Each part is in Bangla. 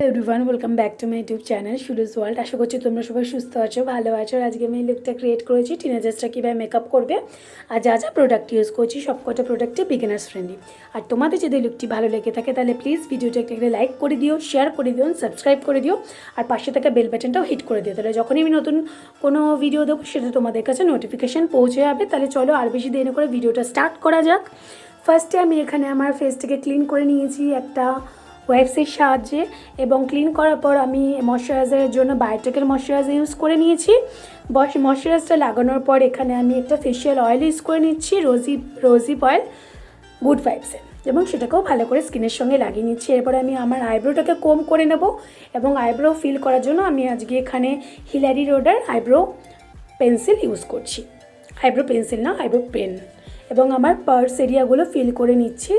Everyone welcome back to my YouTube channel sulu'sworld। আশা করছি তোমরা সবাই সুস্থ আছো, ভালো আছো। আর আজকে আমি এই লুকটা ক্রিয়েট করেছি টিনেজার্সরা কীভাবে মেকআপ করবে আর যা যা প্রোডাক্ট ইউজ করছি সবকটা প্রোডাক্টই বিগিনার্স ফ্রেন্ডলি। আর তোমাদের যদি লুকটি ভালো লেগে থাকে তাহলে প্লিজ ভিডিওটা একটা লাইক করে দিও, শেয়ার করে দিও, সাবস্ক্রাইব করে দিও আর পাশে থাকা বেল বাটনটাও হিট করে দিও। তাহলে যখনই আমি নতুন কোনো ভিডিও দেবো সেটা তোমাদের কাছে নোটিফিকেশান পৌঁছে যাবে। তাহলে চলো আর বেশি দেরি করে ভিডিওটা স্টার্ট করা যাক। ফার্স্টে আমি এখানে আমার ফেসটাকে ক্লিন করে নিয়েছি একটা ওয়াইপসের সাহায্যে, এবং ক্লিন করার পর আমি ময়শ্চারাইজারের জন্য বায়োটেকের ময়শ্চারাইজার ইউজ করে নিয়েছি। ময়শ্চারাইজারটা লাগানোর পর এখানে আমি একটা ফেশিয়াল অয়েল ইউজ করে নিচ্ছি, রোজি অয়েল গুড ভাইবসের, এবং সেটাকেও ভালো করে স্কিনের সঙ্গে লাগিয়ে নিচ্ছি। এরপরে আমি আমার আইব্রোটাকে কোম করে নেব, এবং আইব্রো ফিল করার জন্য আমি আজকে এখানে হিলারি রোডার আইব্রো পেন্সিল ইউজ করছি। আইব্রো পেন্সিল না, আইব্রো পেন। এবং আমার পার্স এরিয়াগুলো ফিল করে নিচ্ছি,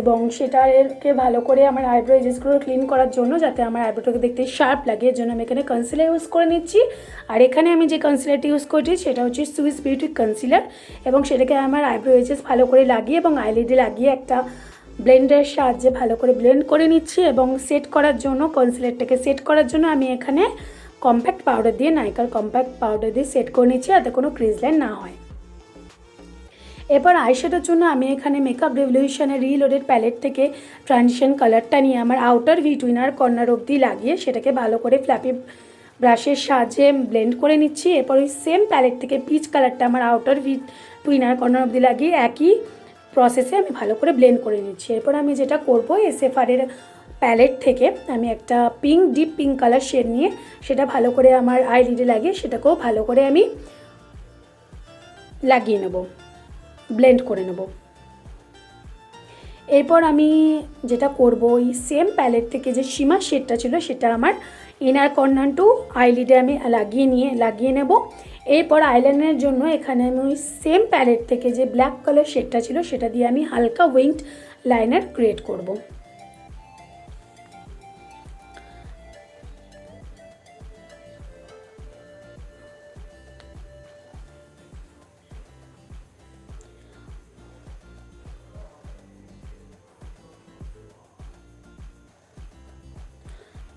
এবং সেটাকে ভালো করে আমার আইব্রো এজেসগুলো ক্লিন করার জন্য, যাতে আমার আইব্রোটাকে দেখতে শার্প লাগে, এর জন্য আমি এখানে কনসিলার ইউজ করে নিচ্ছি। আর এখানে আমি যে কনসিলারটি ইউজ করছি সেটা হচ্ছে সুইস বিউটি কনসিলার, এবং সেটাকে আমার আইব্রো এজেস ভালো করে লাগিয়ে এবং আইলিডে লাগিয়ে একটা ব্লেন্ডারের সাহায্যে ভালো করে ব্লেন্ড করে নিচ্ছি। এবং সেট করার জন্য কনসিলারটাকে সেট করার জন্য আমি এখানে কম্প্যাক্ট পাউডার দিয়ে, নাইকার কম্প্যাক্ট পাউডার দিয়ে সেট করে নিচ্ছি যাতে কোনো ক্রিজ লাইন না হয়। এরপর আইশ্যাডোর জন্য আমি এখানে মেকআপ রেভলিউশনের রিলোডেড প্যালেট থেকে ট্রানজিশন কালারটা নিয়ে আমার আউটার ভি টুইনার কর্নার অবধি লাগিয়ে সেটাকে ভালো করে ফ্ল্যাপি ব্রাশের সাহায্যে ব্লেন্ড করে নিচ্ছি। এরপর ওই সেম প্যালেট থেকে পিচ কালারটা আমার আউটার ভি টুইনার কর্নার অবধি লাগিয়ে একই প্রসেসে আমি ভালো করে ব্লেন্ড করে নিচ্ছি। এরপর আমি যেটা করব, এসএফআরের প্যালেট থেকে আমি একটা ডিপ পিঙ্ক কালার শেড নিয়ে সেটা ভালো করে আমার আইলিডে লাগিয়ে সেটাকেও ভালো করে আমি লাগিয়ে নেব, ব্লেন্ড করে নেব। এরপর আমি যেটা করব, ওই সেম প্যালেট থেকে যে শিমার শেডটা ছিল সেটা আমার ইনার কর্নার টু আইলিডে আমি লাগিয়ে নেব। এরপর আইলাইনারের জন্য এখানে আমি ওই সেম প্যালেট থেকে যে ব্ল্যাক কালার শেডটা ছিল সেটা দিয়ে আমি হালকা উইংড লাইনার ক্রিয়েট করব।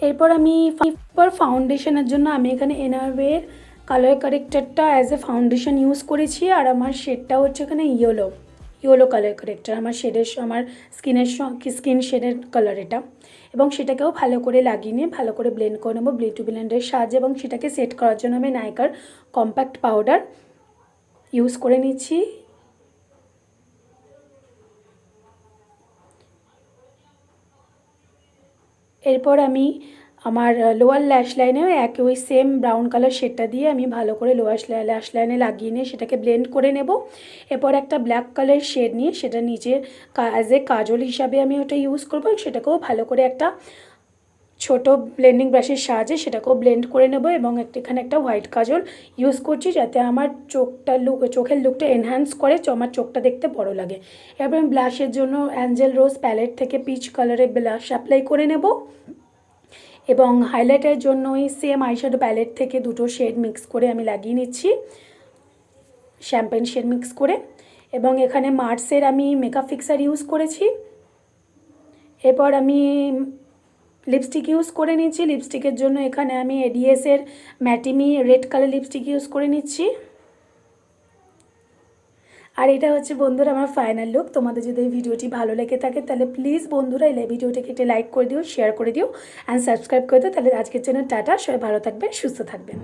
এরপর আমি ফাউন্ডেশনের জন্য আমি এখানে এনআরওয়ের কালার কারেক্টারটা অ্যাজ এ ফাউন্ডেশন ইউজ করেছি। আর আমার শেডটা হচ্ছে এখানে ইয়েলো কালার কারেক্টার, আমার স্কিন শেডের কালার এটা। এবং সেটাকেও ভালো করে লাগিয়ে নিয়ে ভালো করে ব্লেন্ড করে নেবো বিউটি ব্লেন্ডের সাহায্যে। এবং সেটাকে সেট করার জন্য আমি নাইকার কম্প্যাক্ট পাউডার ইউজ করে নিচ্ছি। এরপর আমি আমার লোয়ার ল্যাশ লাইনেও একই ওই সেম ব্রাউন কালার শেডটা দিয়ে আমি ভালো করে লোয়ার ল্যাশ লাইনে লাগিয়ে নিয়ে সেটাকে ব্লেন্ড করে নেব। এরপর একটা ব্ল্যাক কালার শেড নিয়ে সেটা নিচের অ্যাজ এ কাজল হিসাবে আমি ওটা ইউজ করবো। সেটাকেও ভালো করে একটা ছোট ব্লেন্ডিং ব্রাশের সাহায্যে সেটাকেও ব্লেন্ড করে নেব। এবং এখানে একটা হোয়াইট কাজল ইউজ করছি যাতে আমার চোখের লুকটা এনহ্যান্স করে, আমার চোখটা দেখতে বড় লাগে। এরপর আমি ব্লাশের জন্য অ্যাঞ্জেল রোজ প্যালেট থেকে পিচ কালারের ব্লাশ অ্যাপ্লাই করে নেব। এবং হাইলাইটের জন্য ওই সেম আইশ্যাডো প্যালেট থেকে দুটো শেড মিক্স করে আমি লাগিয়ে নিচ্ছি, শ্যাম্পেন শেড মিক্স করে। এবং এখানে মার্সের আমি মেকআপ ফিক্সার ইউজ করেছি। এরপর আমি লিপস্টিক ইউজ করে নিচ্ছি। লিপস্টিকের জন্য এখানে আমি এডিএসের ম্যাটিমি রেড কালার লিপস্টিক ইউজ করে নিচ্ছি। আর এটা হচ্ছে বন্ধুরা আমার ফাইনাল লুক। তোমাদের যদি এই ভিডিওটি ভালো লেগে থাকে তাহলে প্লিজ বন্ধুরা এই ভিডিওটিকে একটা লাইক করে দিও, শেয়ার করে দিও অ্যান্ড সাবস্ক্রাইব করে দিও। তাহলে আজকের জন্য টাটা, সবাই ভালো থাকবেন, সুস্থ থাকবেন।